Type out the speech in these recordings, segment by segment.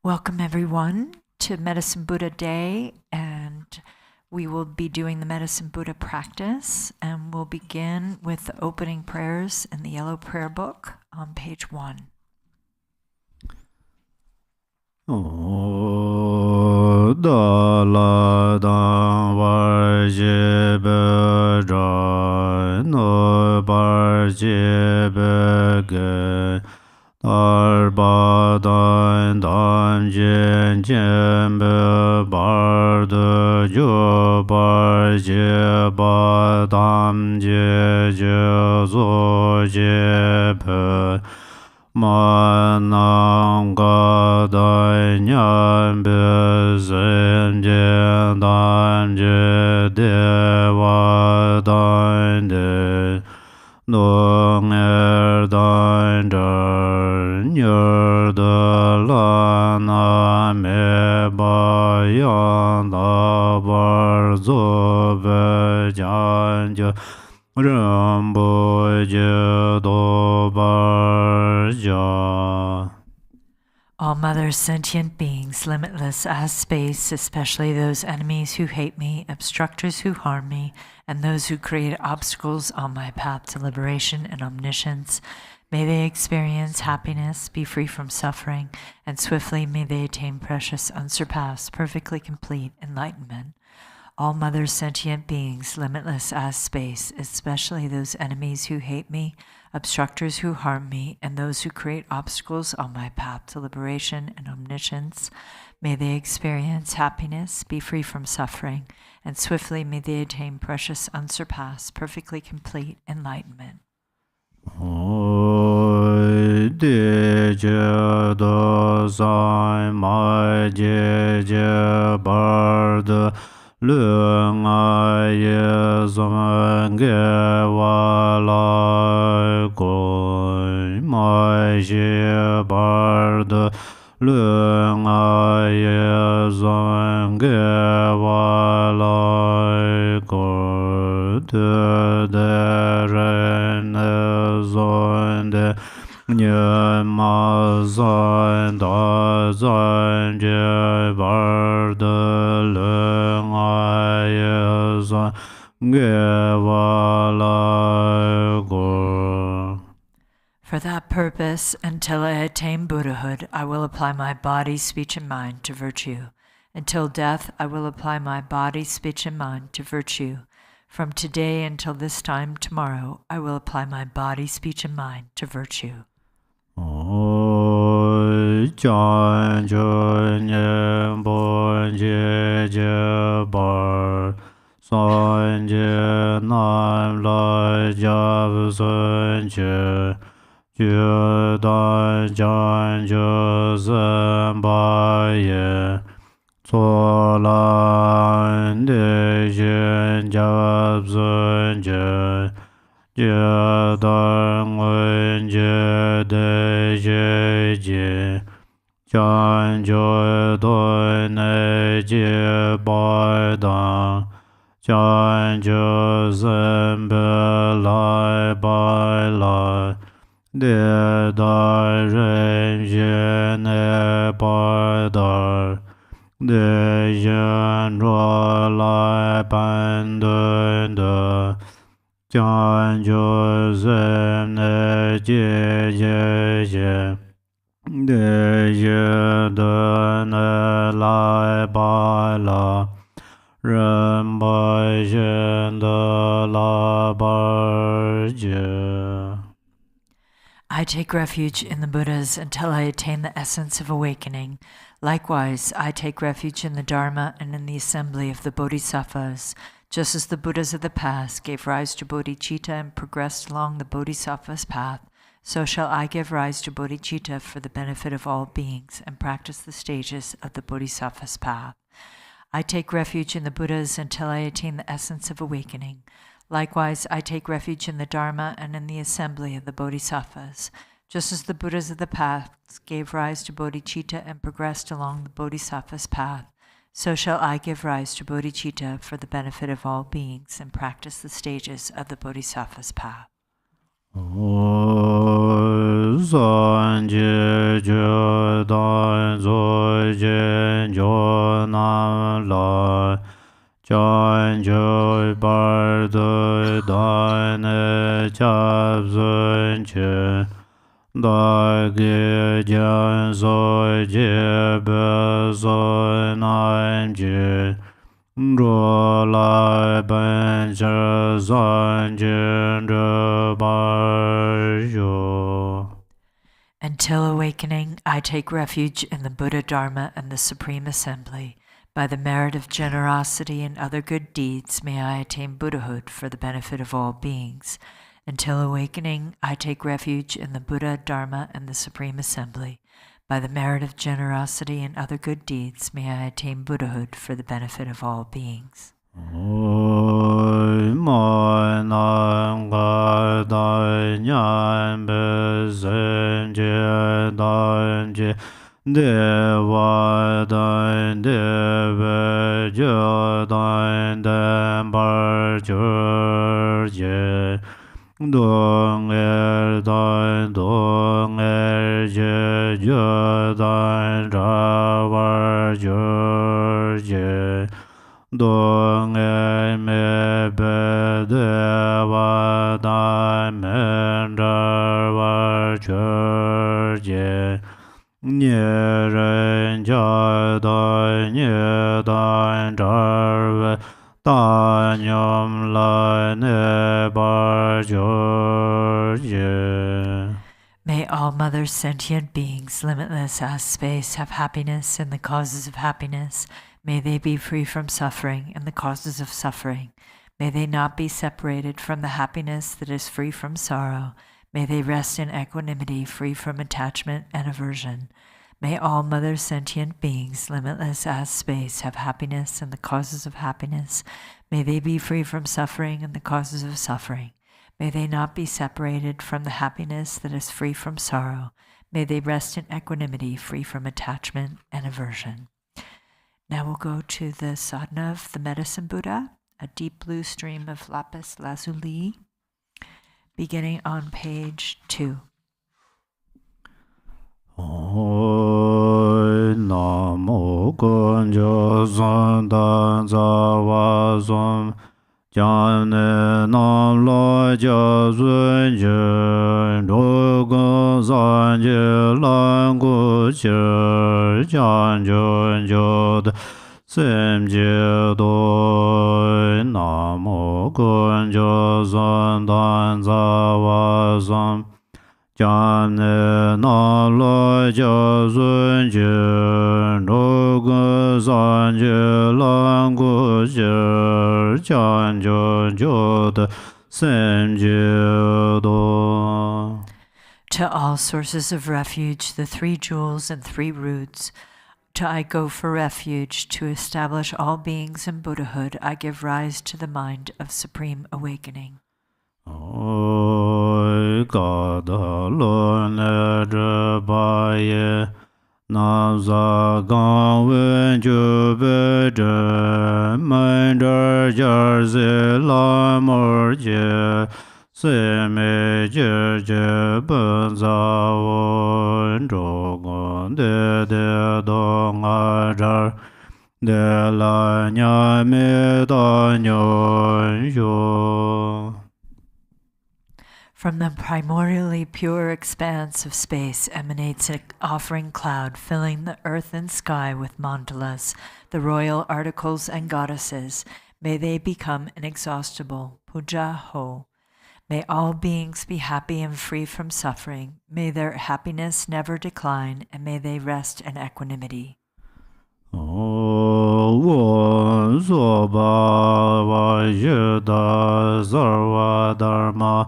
Welcome everyone to Medicine Buddha Day, and we will be doing the Medicine Buddha practice, and we'll begin with the opening prayers in the yellow prayer book on page 1. Da la da var je be ra no bar je be ge dar ba dan dan jen jen be bar de jo bar je ba dam je je zo je be ma nang ga dai nyan be zen je dan je de wa dan de nong dan der nyer de la na me ba yan da bar zo be jan je Rambo je do bar ja. All Mother sentient beings, limitless as space, especially those enemies who hate me, obstructors who harm me, and those who create obstacles on my path to liberation and omniscience, may they experience happiness, be free from suffering, and swiftly may they attain precious, unsurpassed, perfectly complete enlightenment. All Mother sentient beings, limitless as space, especially those enemies who hate me, obstructors who harm me, and those who create obstacles on my path to liberation and omniscience, may they experience happiness, be free from suffering, and swiftly may they attain precious, unsurpassed, perfectly complete enlightenment. De je do sai mai je bar de lương ai zong ge wa la ko mai je bar de lương ai zong ge wa la ko de ren zon de nye ma zon da zon je bar de lương ai zon ge wa la go. For that purpose, until I attain Buddhahood, I will apply my body, speech, and mind to virtue. Until death, I will apply my body, speech, and mind to virtue. From today until this time tomorrow, I will apply my body, speech, and mind to virtue. Chan chun yen bon je je bar son je nam la jav sun je je dan jan je zen ba ye so lan de jen jav sun je je dan wen je de je je chan jo do ne je ba da chan jo zen be lai ba la de da ren je ne ba da de jen ro lai ban de chan jo zen ne je de je de ne lai ba la ren ba jen de la ba je. I take refuge in the Buddhas until I attain the essence of awakening. Likewise, I take refuge in the Dharma and in the assembly of the Bodhisattvas. Just as the Buddhas of the past gave rise to bodhicitta and progressed along the Bodhisattva's path, so shall I give rise to bodhicitta for the benefit of all beings and practice the stages of the Bodhisattva's path. I take refuge in the Buddhas until I attain the essence of awakening. Likewise, I take refuge in the Dharma and in the assembly of the Bodhisattvas. Just as the Buddhas of the past gave rise to bodhicitta and progressed along the Bodhisattva's path, so shall I give rise to bodhicitta for the benefit of all beings and practice the stages of the Bodhisattva's path. San je je dan zo jin jo nam la chan jo bar do dan cha zun che da ge jan zo je be zo nan je ro la ban zhe zan jin de bar jo. Until awakening, I take refuge in the Buddha, Dharma, and the Supreme Assembly. By the merit of generosity and other good deeds, may I attain Buddhahood for the benefit of all beings. Until awakening, I take refuge in the Buddha, Dharma, and the Supreme Assembly. By the merit of generosity and other good deeds, may I attain Buddhahood for the benefit of all beings. Deva dan deva jo dan dan bar jur je dong je jo dan ra var jur je dong me be deva dan men ra var jur je Nye ren jia da nye dan zhe da nyom la ne bar jiu ye. May all Mother sentient beings, limitless as space, have happiness in the causes of happiness. May they be free from suffering and the causes of suffering. May they not be separated from the happiness that is free from sorrow. May they rest in equanimity, free from attachment and aversion. May all Mother sentient beings, limitless as space, have happiness and the causes of happiness. May they be free from suffering and the causes of suffering. May they not be separated from the happiness that is free from sorrow. May they rest in equanimity, free from attachment and aversion. Now we'll go to the sadhana of the Medicine Buddha, a deep blue stream of lapis lazuli, beginning on page 2. Namo Kunjo Sandan Zawa Som Jane Nam Lo Jia Zun Jin Rogo Zan Ji Lan Gu Qir Jian Jun Jod Sim Ji Do Namo Kunjo Sandan Zawa Som Jane na lo jia zun jin ro gu san ji lan gu jir jian jun jiu de sim ji do. To all sources of refuge, the 3 jewels and 3 roots, to I go for refuge, to establish all beings in Buddhahood, I give rise to the mind of supreme awakening. Ga da lo ne zhe ba ye na za gang wen ju be zhe men zhe jia zi la mo jie si me jie jie ben za wen zhou gong de dong a zhe de la nya me da nyon yu. From the primordially pure expanse of space emanates an offering cloud, filling the earth and sky with mandalas, the royal articles and goddesses. May they become inexhaustible. Puja ho. May all beings be happy and free from suffering. May their happiness never decline, and may they rest in equanimity. Wo so ba wa ji da sarva dharma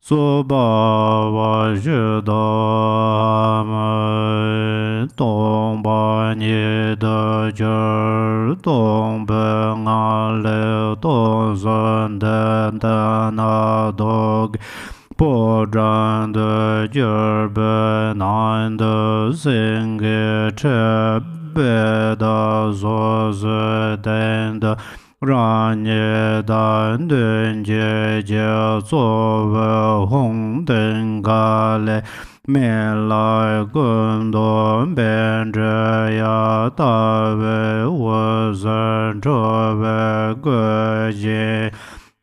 so ba wa ji da ma dong ba ni de zhe dong be nga le dong zhen de na dog po zhan de jie be nan de xing ge che be da zo ze den de ran ye dan den jie jie zuo we hong den ga le 面来共同变着呀，大为无生这为归结。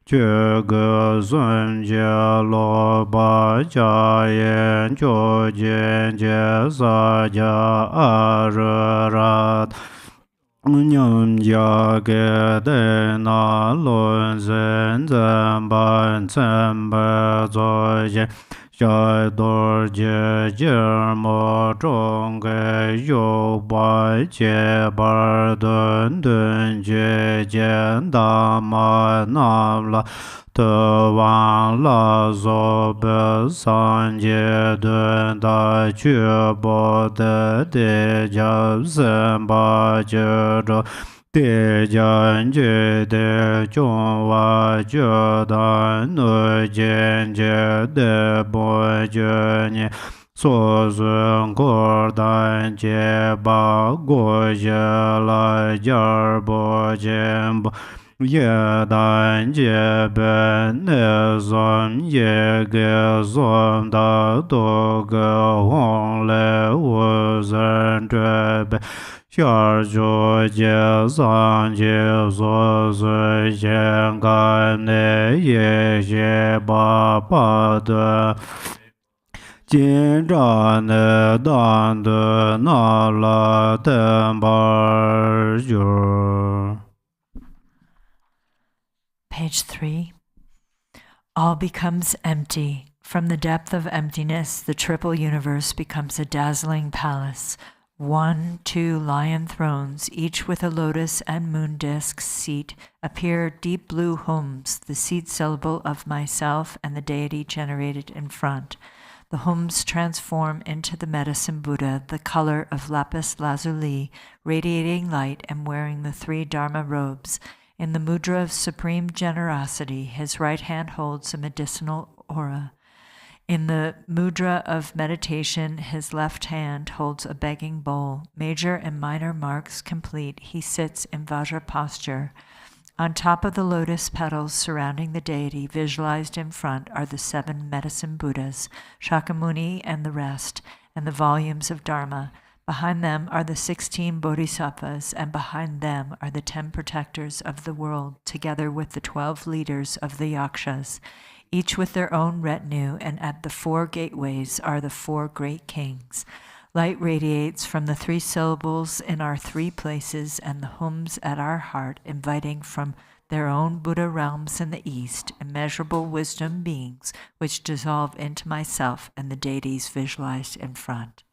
觉个孙家罗巴家言就见见撒家阿热拉。nhâm gia kế đề na luân dân dân ban chân bè doi dê trái đor dê dê mô trong kế yu bài chế bar đơn đơn dê dê đà ma nam la Tơ vang la zo bè san dê đơn đà chư bồ đề đề chấp dân ba chư rô Đề dân chư đề chung va chư đàn nội dên chư đề bồ chư nhé So dương cổ đàn chê ba gô chê la jar bồ chên bồ Ye dan je ben ne zom ye ge zom da do ge hong le wu zhen zhe be xiar zhu jie zang jie zuo zui xian gan ne ye xie ba ba de Jin zhan ne dan de na la ten bar yu Page 3. All becomes empty. From the depth of emptiness, the triple universe becomes a dazzling palace. 1, 2 lion thrones, each with a lotus and moon disk seat, appear deep blue hums, the seed syllable of myself and the deity generated in front. The hums transform into the medicine Buddha, the color of lapis lazuli, radiating light and wearing the 3 Dharma robes. In the mudra of supreme generosity, his right hand holds a medicinal aura. In the mudra of meditation, his left hand holds a begging bowl. Major and minor marks complete, he sits in Vajra posture. On top of the lotus petals surrounding the deity, visualized in front, are the 7 medicine Buddhas, Shakyamuni and the rest, and the volumes of Dharma. Behind them are the 16 bodhisattvas, and behind them are the 10 protectors of the world, together with the 12 leaders of the yakshas, each with their own retinue, and at the 4 gateways are the 4 great kings. Light radiates from the 3 syllables in our 3 places and the hums at our heart, inviting from their own Buddha realms in the east, immeasurable wisdom beings, which dissolve into myself and the deities visualized in front.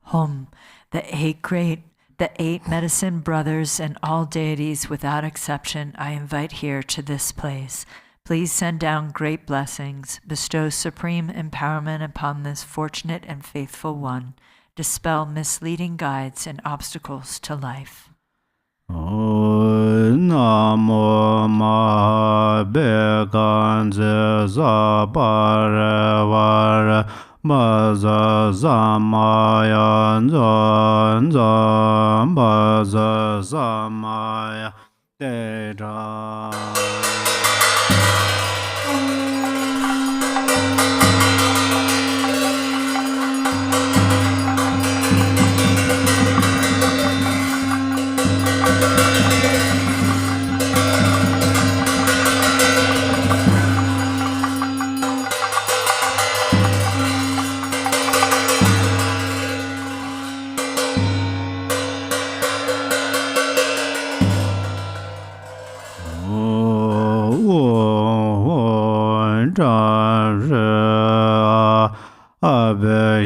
Home, the eight medicine brothers and all deities without exception, I invite here to this place. Please send down great blessings, bestow supreme empowerment upon this fortunate and faithful one, dispel misleading guides and obstacles to life. Namo Mahabekanze Zaparevara Maza Zamaya Zanzam Maza Zamaya Deja.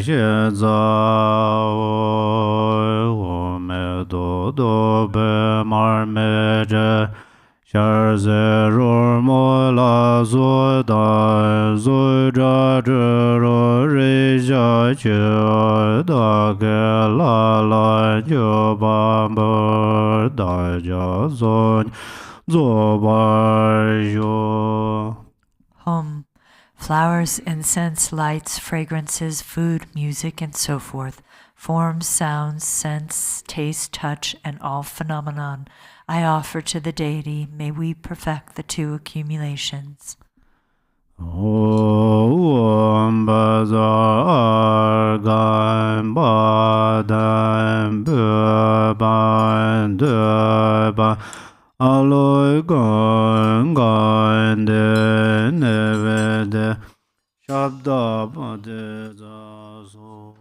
xie za wo me do do be mar me zhe xiar ze ru mo la zu da zu zha zhi ru ri xia qi da ge la la ju ba bu da jia zun zu ba yu. Home. Flowers, incense, lights, fragrances, food, music, and so forth, forms, sounds, scents, taste, touch, and all phenomenon, I offer to the Deity. May we perfect the two accumulations. Om Bazar Gan Badan Ban De Ba Aloy Gan Gan De Neve De Shabda Bade Zazo.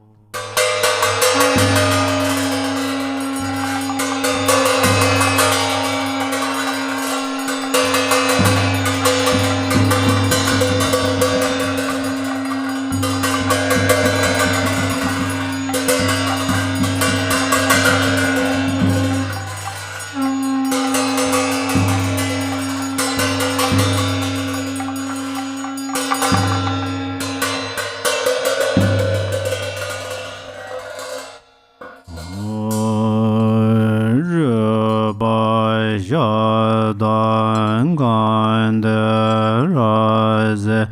Dan gan de ra ze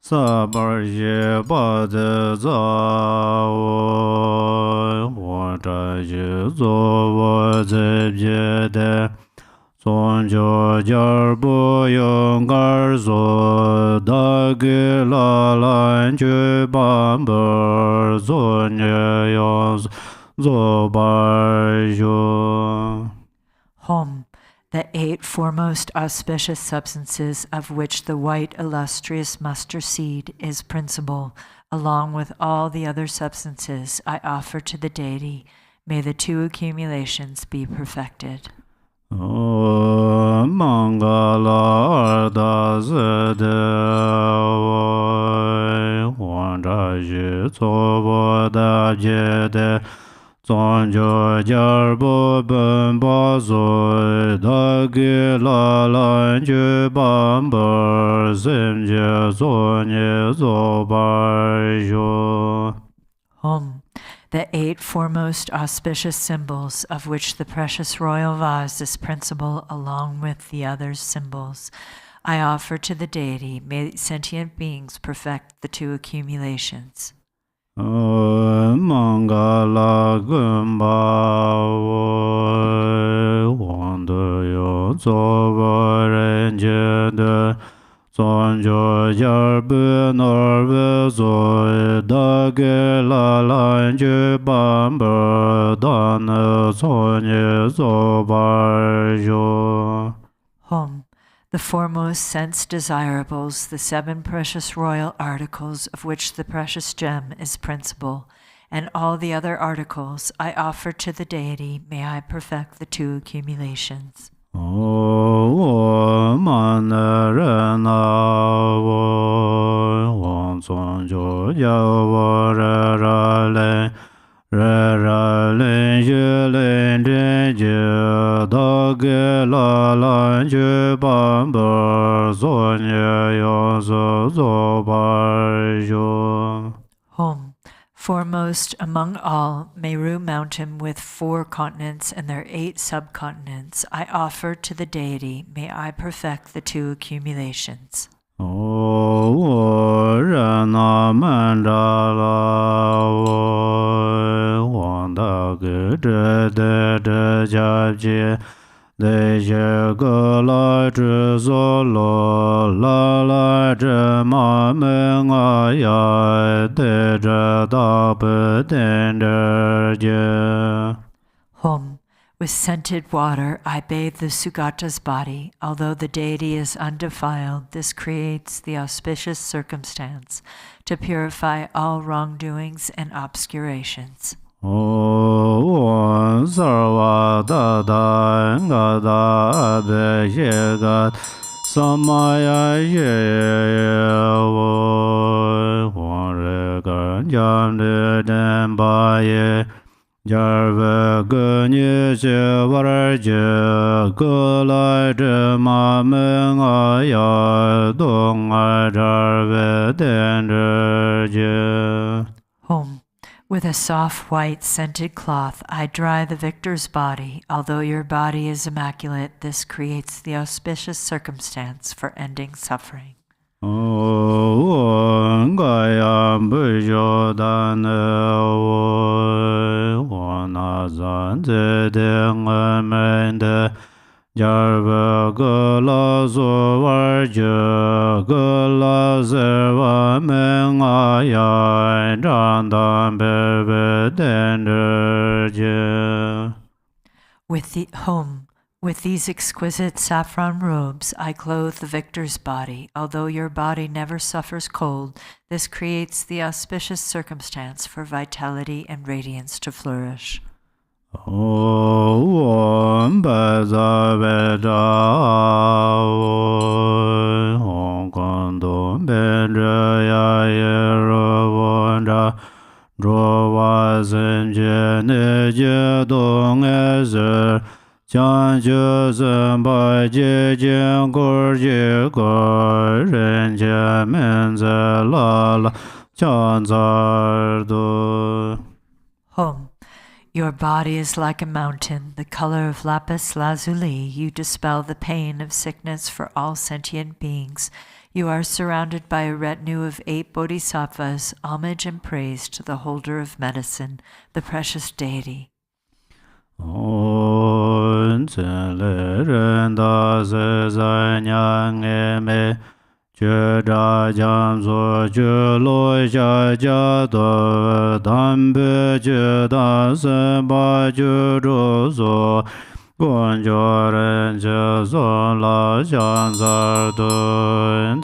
sa bar ye ba de za wo zha ye zo wo ze bie de zong jiu jiao bu yong gar zo da ge la lan ju ban bu zong ye yong zo ba yu. Home. The 8 foremost auspicious substances of which the white illustrious mustard seed is principle, along with all the other substances I offer to the Deity. May the two accumulations be perfected. Mangala Arda Zede Wanda Ji Zobo Da Jede Zonjo Jarbo Ben Bazo Da Ge La Lan Ju Bamber Zim Je Zonye Zobar Jo. Home. The 8 foremost auspicious symbols of which the precious royal vase is principle, along with the other symbols, I offer to the Deity. May sentient beings perfect the two accumulations. Mangala Gumba Wanda Yo Zoba Renje De Zonjo Yarbu Norve Zoe Dage La Lanje Bamber Dan Sonye Zoba Jo. Home. The foremost sense desirables, the 7 precious royal articles of which the precious gem is principle, and all the other articles I offer to the Deity. May I perfect the two accumulations. O man ren wang zong jiu yao re ra len ye len zhen jie da ge la lan ju ban ber zong ye yong zi zo bar yu. Home. Foremost among all, Meru Mountain with 4 continents and their 8 subcontinents, I offer to the Deity. May I perfect the two accumulations. O Rana Mandala Wanda Ge De De Jia Jie De Jie Ge La Zhi Zo Lo La La Zhi Ma Meng A Ya De Zhe Da Bu Den De Jie. Home. With scented water, I bathe the Sugata's body. Although the Deity is undefiled, this creates the auspicious circumstance to purify all wrongdoings and obscurations. O Sarva Da Da Nga Da Be Ye Ga Samaya Ye Wang Re Gan Jam De Den Ba Ye Jarve Ge Ni Se War Je Ge Lai De Ma Meng A Ya Dong A Jarve Den De Je. Home. With a soft white scented cloth, I dry the victor's body. Although your body is immaculate, this creates the auspicious circumstance for ending suffering. Gayam Bujo Dan Wana Zan Zedeng Mende Jarva Gula Zuwar Je Gula Zerva Mengaya Jandan Bebe Denderje. With these exquisite saffron robes, I clothe the victor's body. Although your body never suffers cold, this creates the auspicious circumstance for vitality and radiance to flourish. Om Baza Veda Om Kondom Benjaya Yerovonda Drova Zenje Neje Dong Ezer Jiang Jie Zen Bai Jie Jian Gor Jie Gor Ren Jie Men Ze La La Jiang Zar Do. Home. Your body is like a mountain, the color of lapis lazuli. You dispel the pain of sickness for all sentient beings. You are surrounded by a retinue of 8 bodhisattvas. Homage and praise to the holder of medicine, the precious deity. On le ren da ze zai nyang e me je da jam zo je lo ja ja do dam be je da se ba je ro zo gon jo ren je zo la jan zar do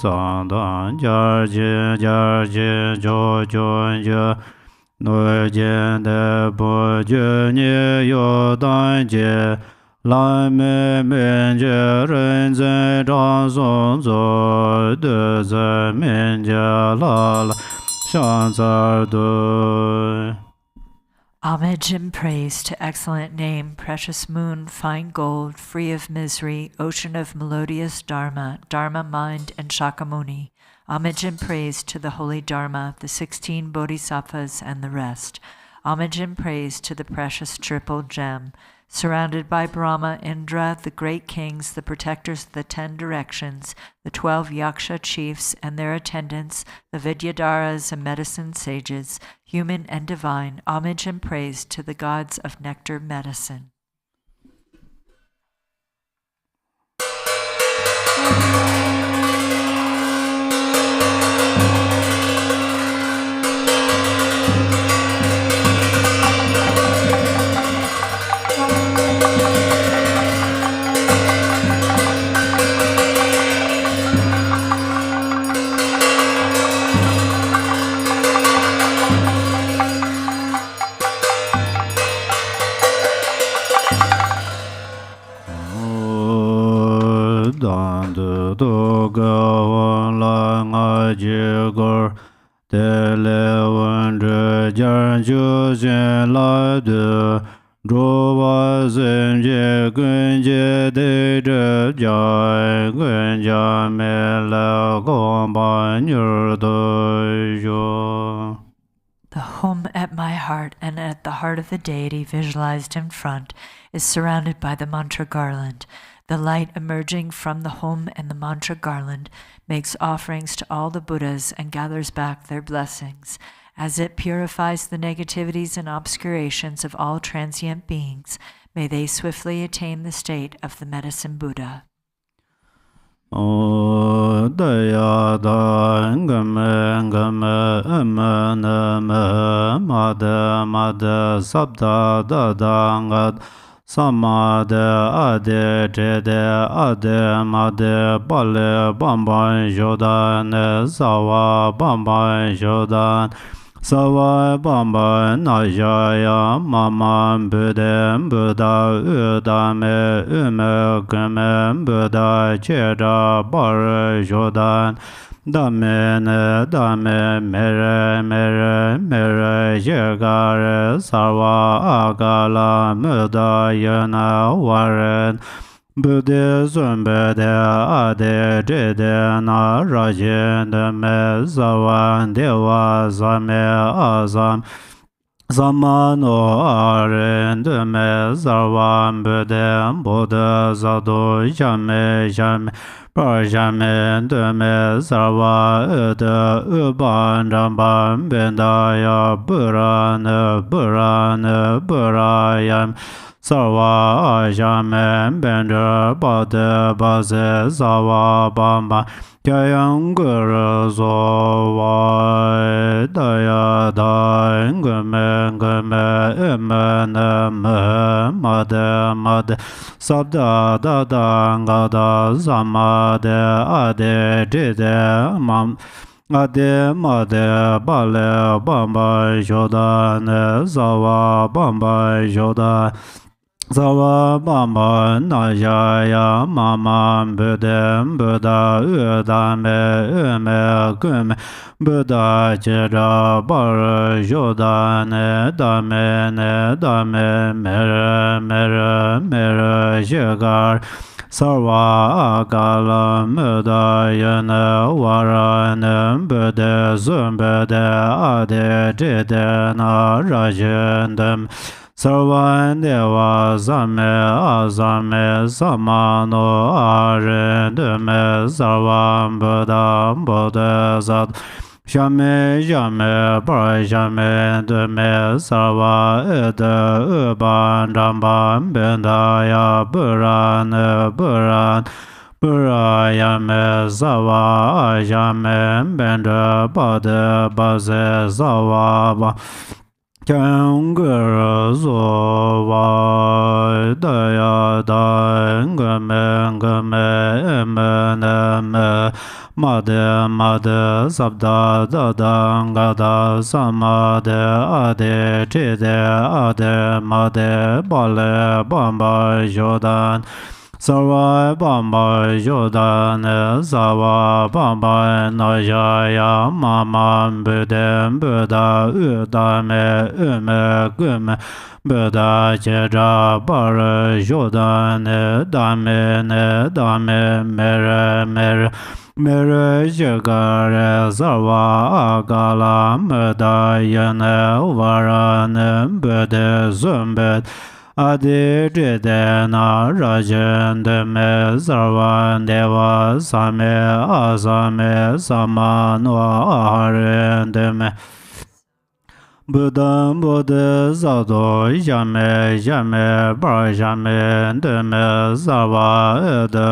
zang dan jar je jo jo je Noi jian de bo je nie yo dan jie lai me men jie ren zhen zhang song zo de zhe men jie la la shan zar du. Homage and praise to excellent name, precious moon, fine gold, free of misery, ocean of melodious Dharma, Dharma mind, and Shakyamuni. Homage and praise to the holy Dharma, the 16 bodhisattvas, and the rest. Homage and praise to the precious triple gem. Surrounded by Brahma, Indra, the great kings, the protectors of the 10 directions, the 12 yaksha chiefs and their attendants, the Vidyadharas and medicine sages, human and divine, homage and praise to the gods of nectar medicine. Do go on lang a jigor de le wen de jan ju zen la de dro wa zen je gun je de de jai gun ja me la gong ba nyur do jo. The home at my heart and at the heart of the deity visualized in front is surrounded by the mantra garland. The light emerging from the home and the mantra garland makes offerings to all the Buddhas and gathers back their blessings. As it purifies the negativities and obscurations of all transient beings, may they swiftly attain the state of the medicine Buddha. O daya da ngame name mada sabda da ngad Samade ade jede ade made bale bamban jodan sawa bamban jodan sawa bamban najaya maman budem buda udame ume kumen buda cheda bar jodan Dame dame mere mere mere yegare sarva agala muda yana waren Buddhism bede ade jede na rajen de me zawan deva zame azam Zamano aren de me zarvan bede bodha zado jame jame Parjame de me zarva de uban ramban bendaya burane burane burayam Sarva ajame bender bade baze zava bamba Kyayam guru zova daya daing gume gume imene me made made sabda da da gada zamade ade dide mam Ade made bale bamba jodane zava bamba jodan Zava bamba najaya mama budem buddha udame ume kume buddha jira bar jodane dame mere mere mere jigar Sarva agala muda yana varane buddha zumbede ade jidena rajendem Sarvan deva zame azame samano arendeme sarvam buddha bodhisat Shame jame parjame deme sarva ede uban rambam bendaya buran buran Burayame zava ajame benda bade baze zava Kyangara zova daya dangame game emene made made sabda dadangada samade ade chide ade made bale bamba jodan Sarva bamba jodan sava bamba najaya mama budem buddha udame ume gume buddha jera bar jodan dame mere mere mere jagare sarva agala muda yane varane buddha zumbet Adi jidena rajen de me zarvan deva same asame samanwa haren de me Buddha bodhisattva jame jame bar jame de me zarva ede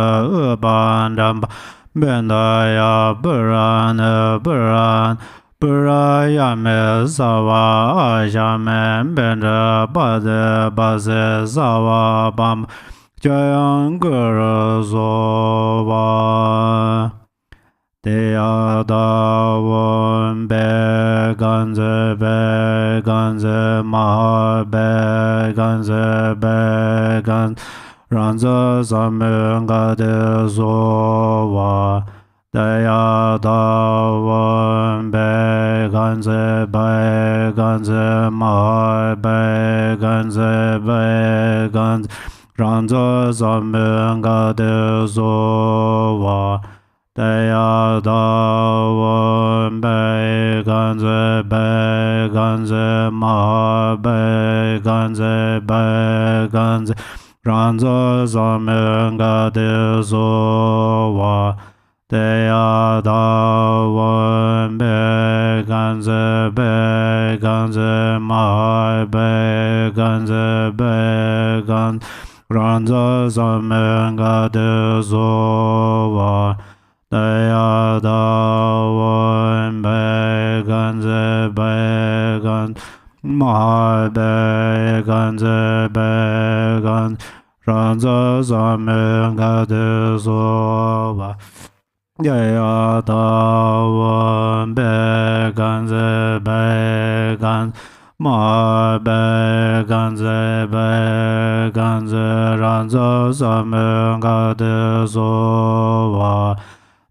uban ramba bendaya buran buran Burayame zava ajame benda bade baze zava bam Jayang guru zova Deyadavon beganze maha beganze Ranza zamunga de zova Deyadavon beganze maha beganze Ranza zamunga de zova Deyadavon beganze maha beganze Ranza zamunga de zova Deyadavon beganze maha beganze Ranza zamunga de zova Deyadavon beganze maha beganze Ranza zamunga de zova Deyadavon beganze maha beganze Ranza zamunga de zova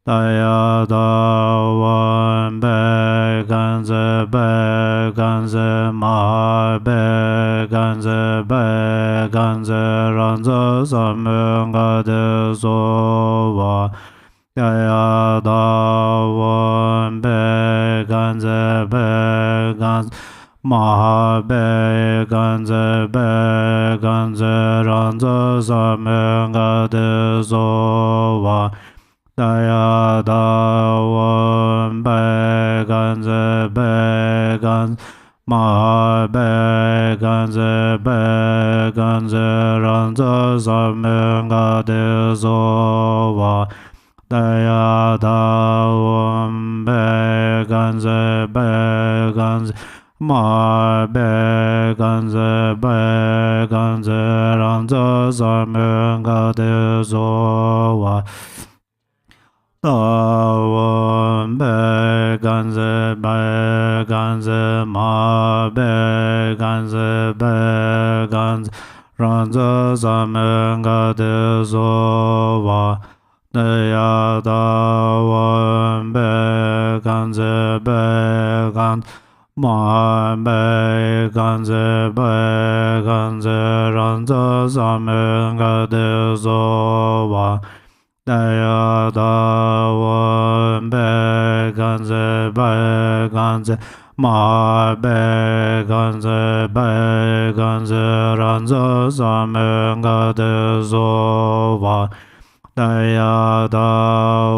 daya da wan be gan ze be gan ze ma be gan ze be gan ze ran ze sam ga de so wa daya da wan be gan ze be gan ma be gan ze be gan ze ran ze sam ga de so wa daya da wan be gan ze be gan ma be gan ze be gan ze ran ze sam ga de so wa daya da wan be gan ze be gan ze ma be gan ze be gan ze ran ze sam ga de so wa da wan be gan ze be gan ze ma be gan ze be gan ze ran ze sam ga de so wa daya da wan be gan ze be gan ma be gan ze be gan ze ran ze sam ga de so wa daya da wan be gan ze be gan ze ma be gan ze be gan ze ran ze sam ga de so wa daya da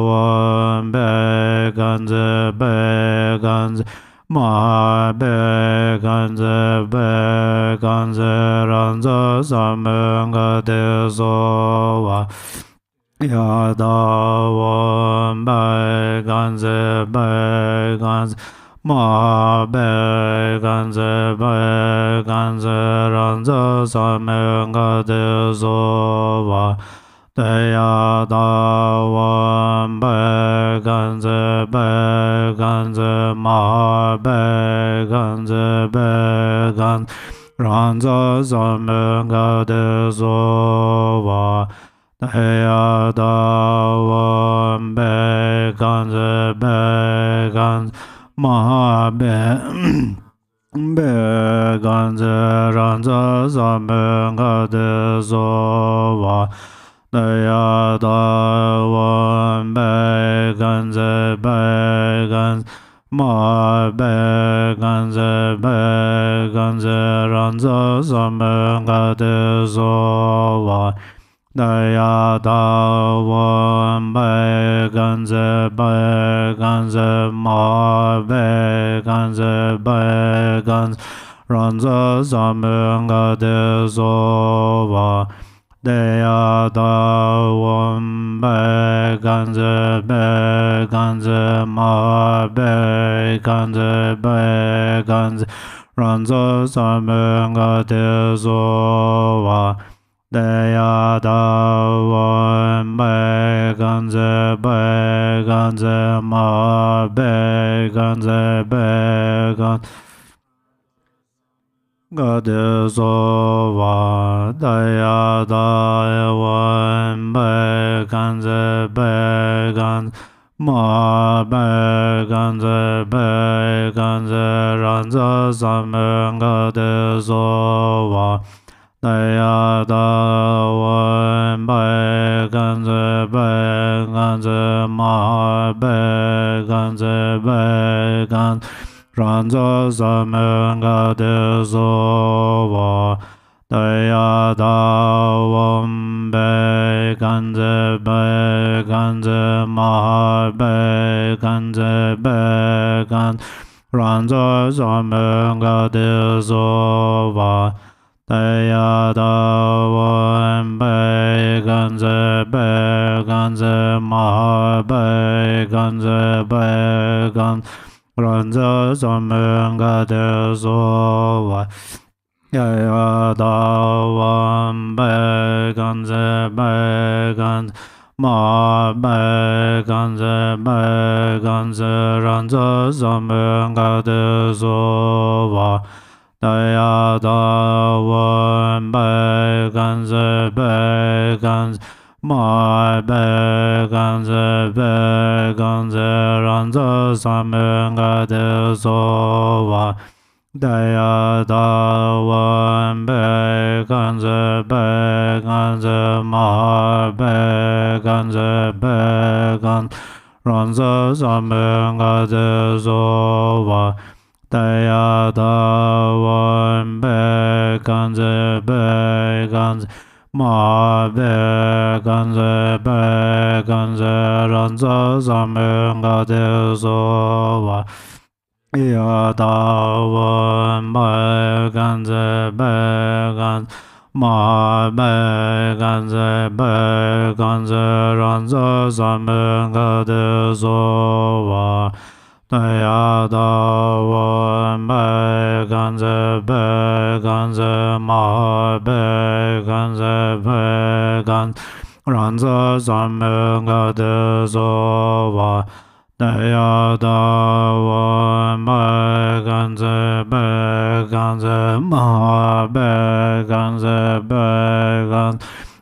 wan be gan ze be gan ze ma be gan ze be gan ze ran ze sam ga de so wa ya da wan be gan ze be gan ze ma be gan ze be gan ze ran ze sam ga de so wa daya da wan be gan ze be gan ze ma be gan ze be gan ran ze sam ga de so wa daya da wan be gan ze be gan ma be be gan ze ran ze sam ga de so wa daya da wan be gan ze be gan ma be gan ze be gan ze ran ze sam ga de so wa daya da wan be gan ze be gan ze ma be gan ze be gan ran ze sam ga de so wa daya da wan be gan ze be gan ze ma be gan ze be gan ze ran ze sam ga de so wa daya da wan be gan ze be gan ze ma be gan ze be gan ga de so wa daya da wan be gan ze be gan ma be gan ze be gan ze ran ze sam ga de so wa daya da wan be gan ze be gan ze ma be gan ze be gan ran ze sam ga de so wa daya da wan be gan ze be gan ze ma be gan ze be gan ran ze sam ga de so wa daya da wan be gan ze be gan ze ma be gan ze be gan ran ze sam ga de so wa daya da wan be gan ze be gan ma be gan ze be gan ze ran ze sam ga de so wa daya da wan be gan ze be gan ma be gan ze ran za sam ga de so wa da ya da wan be gan ze ma be gan ze ran za sam ga de so wa da ya da wan be gan ze ma be gan ze ran za sam ga de so wa ya da wan be gan ze ma be gan ze ran za sam ga de so wa da ya da wan be gan ze ma be gan ze ran za sam ga de so wa da ya da wan be gan ze ma be gan ze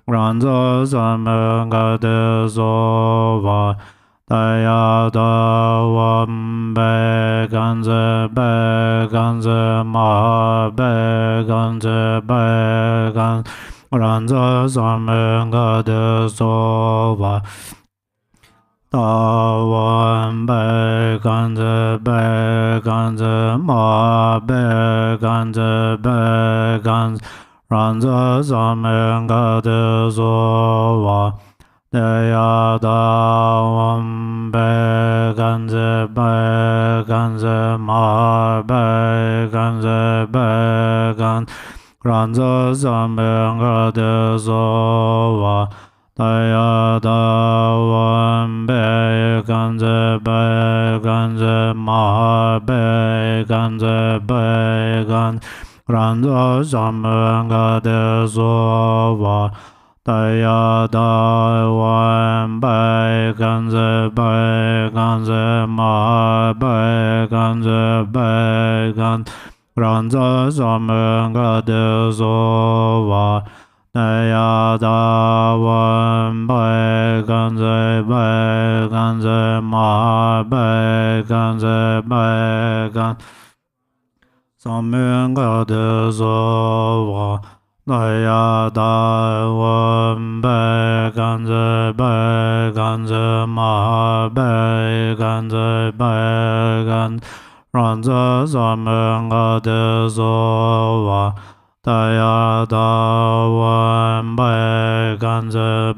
ran za sam ga de so wa da ya da wan be gan ze ma be gan ze ran za sam ga de so wa da wan be gan ze ma be gan ze ran za sam ga de so wa da ya da wan be gan ze ma be gan ze ran za sam ga de so wa da ya da wan be gan ze ma be gan ze ran za sam ga de so wa da ya da wan be gan ze ma be gan ze ran za sam ga de so wa da ya da wan be gan ze ma be gan ze sam ga de so wa da ya da wan be gan ze ma be gan ze ran za sam ga de so wa da ya da wan be gan ze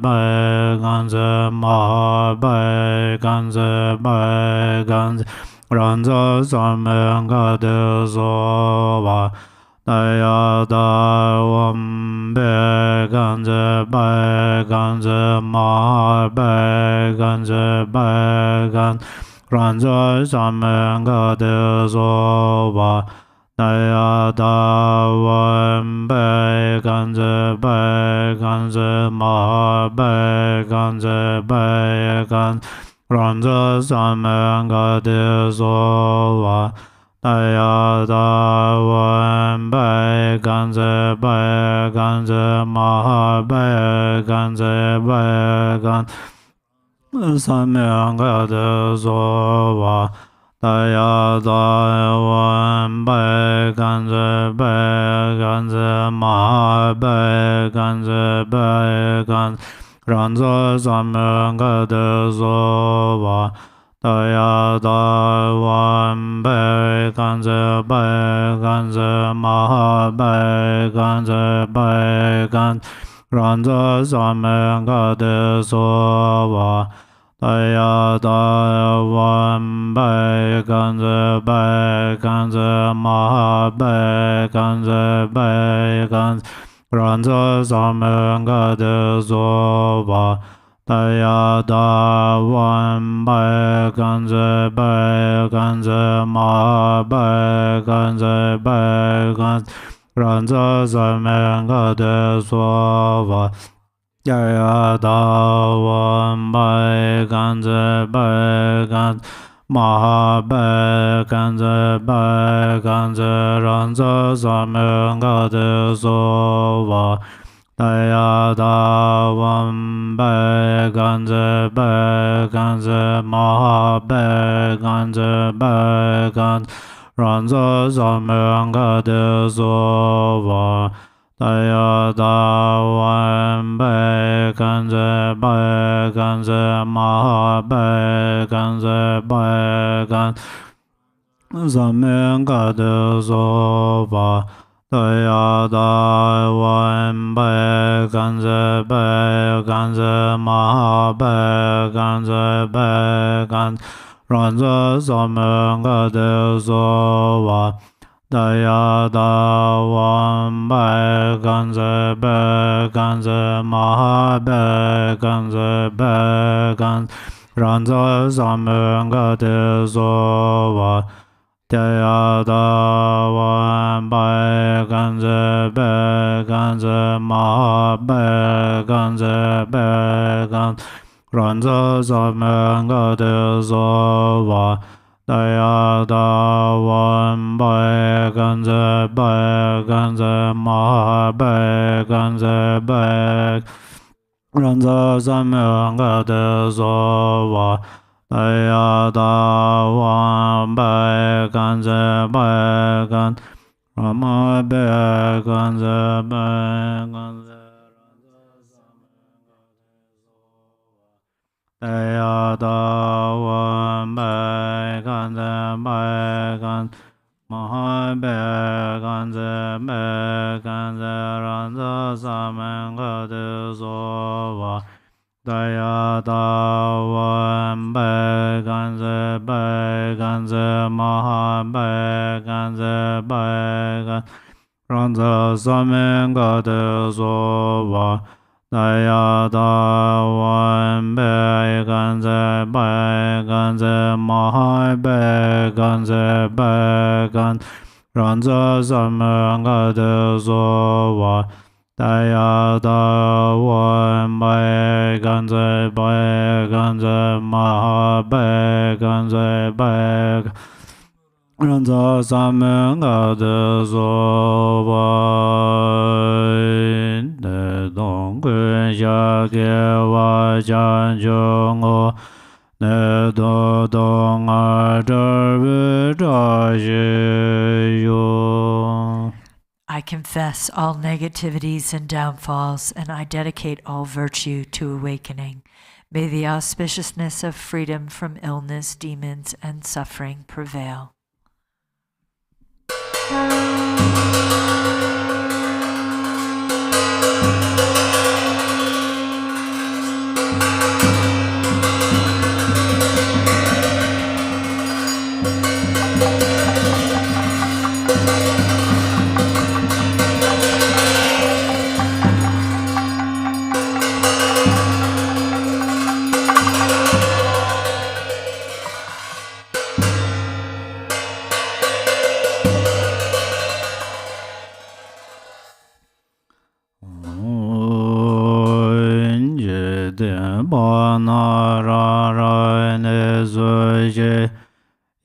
ma be gan ze ran za sam ga de so wa da ya da wan be gan ze ma be gan ze ran za sam ga de so wa da ya da wan be gan ze ma be gan ze ran za sam ga de so wa da ya da wan be gan ze ma be gan ze sam ga de so wa da ya da wan be gan ze ma be gan ze ran za sam ga de so wa da ya da wan be gan ze ma be gan ze ran za sam ga de so wa da ya da wan be gan ze ma be gan ze ran za sam ga de so wa da ya da wan be gan ze ma be gan ze ran za sam ga de so wa da ya da wan be gan ze ma be gan ze ran za sam ga de so wa Daya da wan bai ganze ma bai ganze ranza zameng ga de so va Daya da wan bai ganze ma bai ganze zameng ga de so va Daya da wan bai ganze ma bai ganze ranza zameng ga de so va Daya da wan bai ganze ma bai ganze ranza zameng ga de so va Daya da wan bai ganze ma bai ganze ranza zameng ga de so va Daya da wan bai ganze ma bai ganze ranza zameng ga de so va Daya da wan bai ganze ma bai ganze Daya da wan bai ganze ma bai ganze ranza zameng ga de so va Daya da wan bai ganze ma bai ganze ranza zameng ga de so va Daya da wan bai ganze ma bai ganze ranza zameng ga de so va Daya da wan bai ganze ma bai ganze ranza zameng ga de so va ne dong gun xia ge wa jian zhong o ne do dong a zhe wu zha xi yu I confess all negativities and downfalls, and I dedicate all virtue to awakening. May the auspiciousness of freedom from illness, demons, and suffering prevail.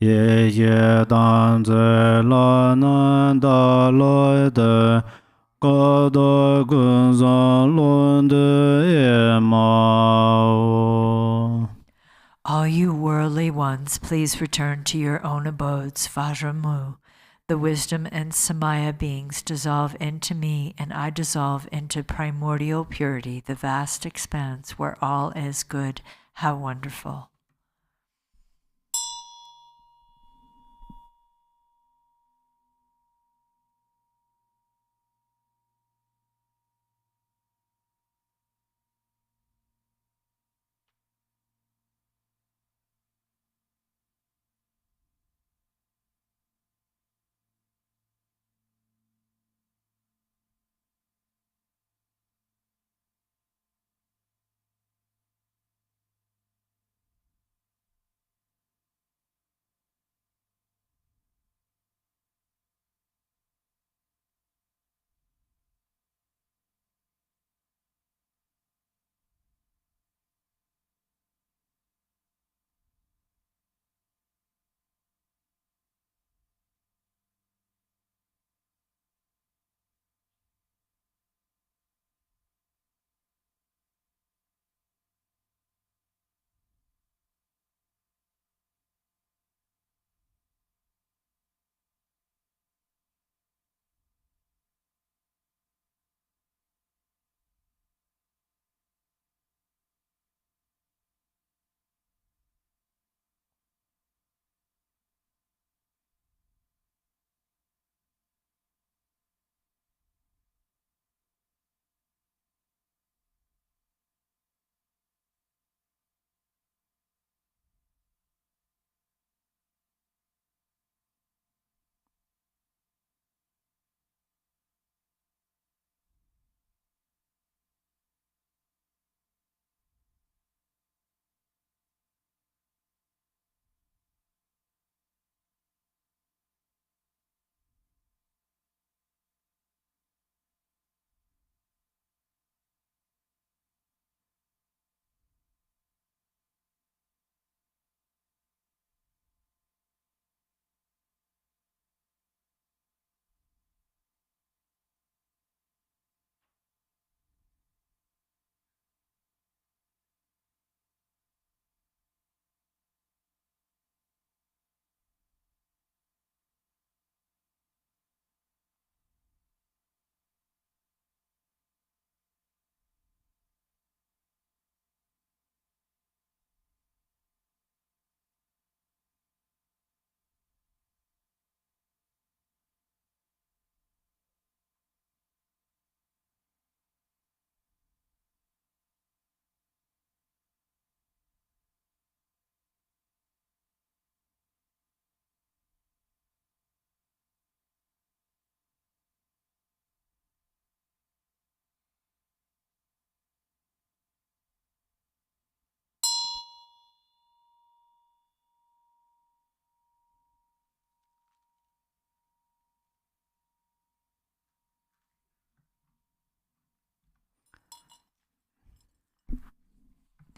Ye ye dan ze la nan da lo de ga da gun zan lun de ye ma wo. All you worldly ones, please return to your own abodes, Vajramu. The wisdom and Samaya beings dissolve into me, and I dissolve into primordial purity, the vast expanse where all is good. How wonderful!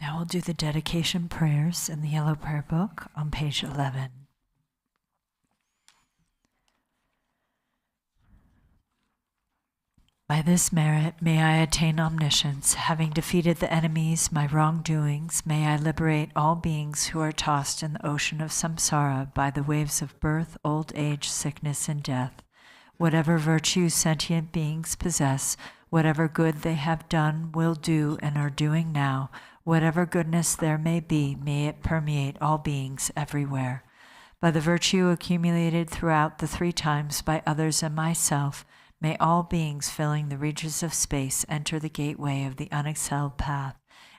Now we'll do the dedication prayers in the Yellow Prayer Book on page 11. By this merit may I attain omniscience. Having defeated the enemies, my wrongdoings, may I liberate all beings who are tossed in the ocean of samsara by the waves of birth, old age, sickness, and death. Whatever virtue sentient beings possess, whatever good they have done, will do, and are doing now, whatever goodness there may be, may it permeate all beings everywhere. By the virtue accumulated throughout the 3 times by others and myself, may all beings filling the reaches of space enter the gateway of the unexcelled path,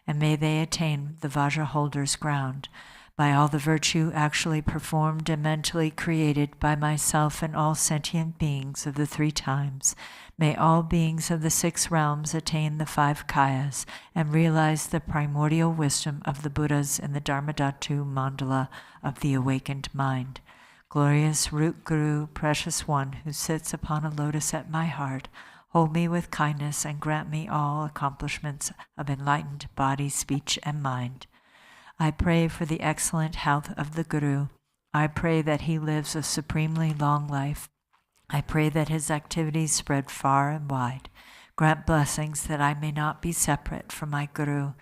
and may they attain the Vajra holder's ground. By all the virtue actually performed and mentally created by myself and all sentient beings of the 3 times, may all beings of the 6 realms attain the 5 kayas and realize the primordial wisdom of the Buddhas in the Dharmadhatu mandala of the awakened mind. Glorious Root Guru, precious one who sits upon a lotus at my heart, hold me with kindness and grant me all accomplishments of enlightened body, speech, and mind. I pray for the excellent health of the Guru. I pray that he lives a supremely long life. I pray that his activities spread far and wide. Grant blessings that I may not be separate from my Guru.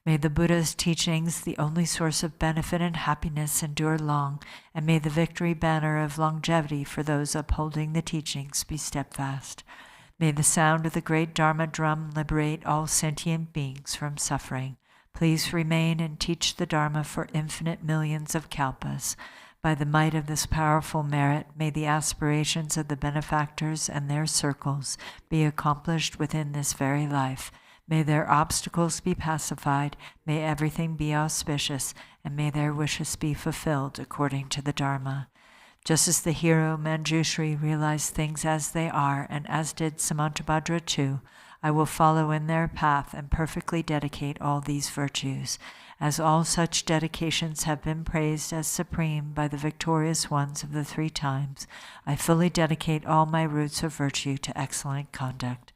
May the Buddha's teachings, the only source of benefit and happiness, endure long, and may the victory banner of longevity for those upholding the teachings be steadfast. May the sound of the great Dharma drum liberate all sentient beings from suffering. Please remain and teach the Dharma for infinite millions of kalpas. By the might of this powerful merit, may the aspirations of the benefactors and their circles be accomplished within this very life. May their obstacles be pacified, may everything be auspicious, and may their wishes be fulfilled according to the Dharma. Just as the hero Manjushri realized things as they are, and as did Samantabhadra too, I will follow in their path and perfectly dedicate all these virtues. As all such dedications have been praised as supreme by the victorious ones of the 3 times, I fully dedicate all my roots of virtue to excellent conduct.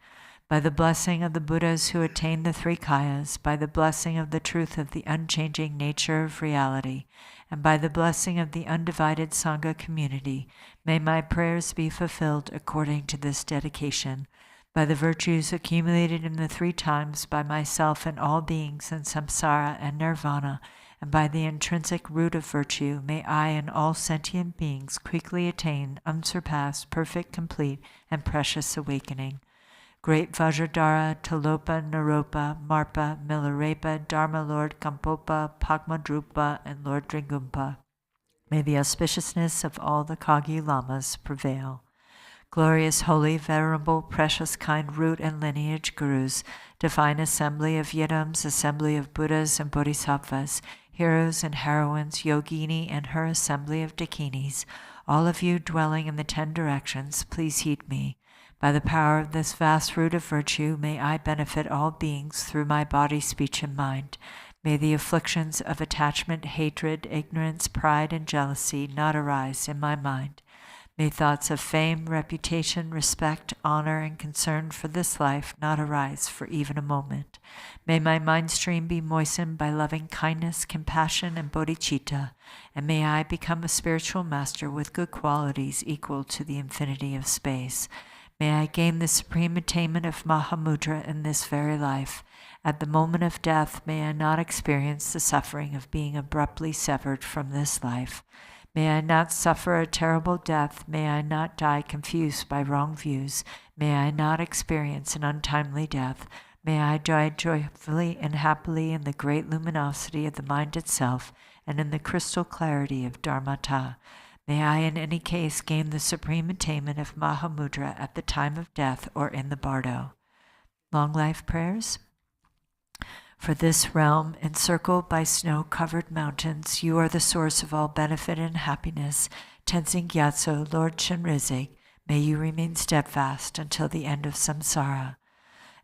By the blessing of the Buddhas who attained the 3 kayas, by the blessing of the truth of the unchanging nature of reality, and by the blessing of the undivided Sangha community, may my prayers be fulfilled according to this dedication. By the virtues accumulated in the 3 times by myself and all beings in samsara and nirvana, and by the intrinsic root of virtue, may I and all sentient beings quickly attain unsurpassed, perfect, complete, and precious awakening. Great Vajradhara, Talopa, Naropa, Marpa, Milarepa, Dharma Lord Kampopa, Padmadrupa, and Lord Dringumpa. May the auspiciousness of all the Kagi Lamas prevail. Glorious, holy, venerable, precious, kind root and lineage gurus, divine assembly of Yidams, assembly of Buddhas and Bodhisattvas, heroes and heroines, Yogini and her assembly of Dakinis, all of you dwelling in the 10 directions, please heed me. By the power of this vast root of virtue, may I benefit all beings through my body, speech, and mind. May the afflictions of attachment, hatred, ignorance, pride, and jealousy not arise in my mind. May thoughts of fame, reputation, respect, honor, and concern for this life not arise for even a moment. May my mind stream be moistened by loving kindness, compassion, and bodhicitta, and may I become a spiritual master with good qualities equal to the infinity of space. May I gain the supreme attainment of Mahamudra in this very life. At the moment of death, may I not experience the suffering of being abruptly severed from this life. May I not suffer a terrible death. May I not die confused by wrong views. May I not experience an untimely death. May I die joyfully and happily in the great luminosity of the mind itself and in the crystal clarity of Dharmata. May I in any case gain the supreme attainment of Mahamudra at the time of death or in the bardo. Long life prayers. For this realm, encircled by snow-covered mountains, you are the source of all benefit and happiness. Tenzin Gyatso, Lord Chenrezig, may you remain steadfast until the end of samsara.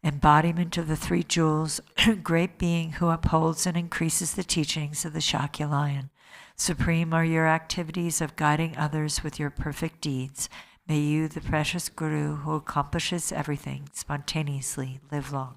Embodiment of the 3 jewels, great being who upholds and increases the teachings of the Shakya lion. Supreme are your activities of guiding others with your perfect deeds. May you, the precious Guru who accomplishes everything, spontaneously live long.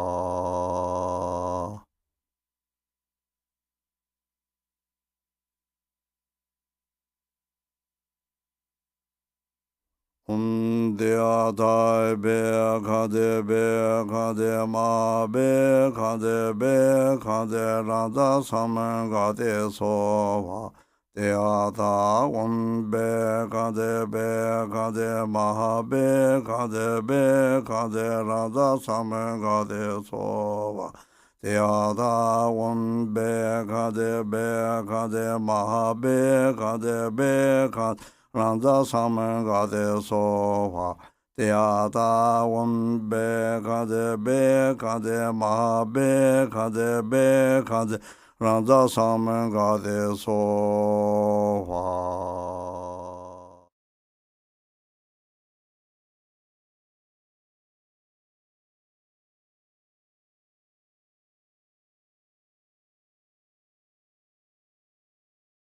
Dia dai be kade ma be kade randa saman gade so dia da be kade ma be kade randa saman gade so dia da be kade ma be kade Randa saman gade so Dea da be kade ma be kade Randa saman gade so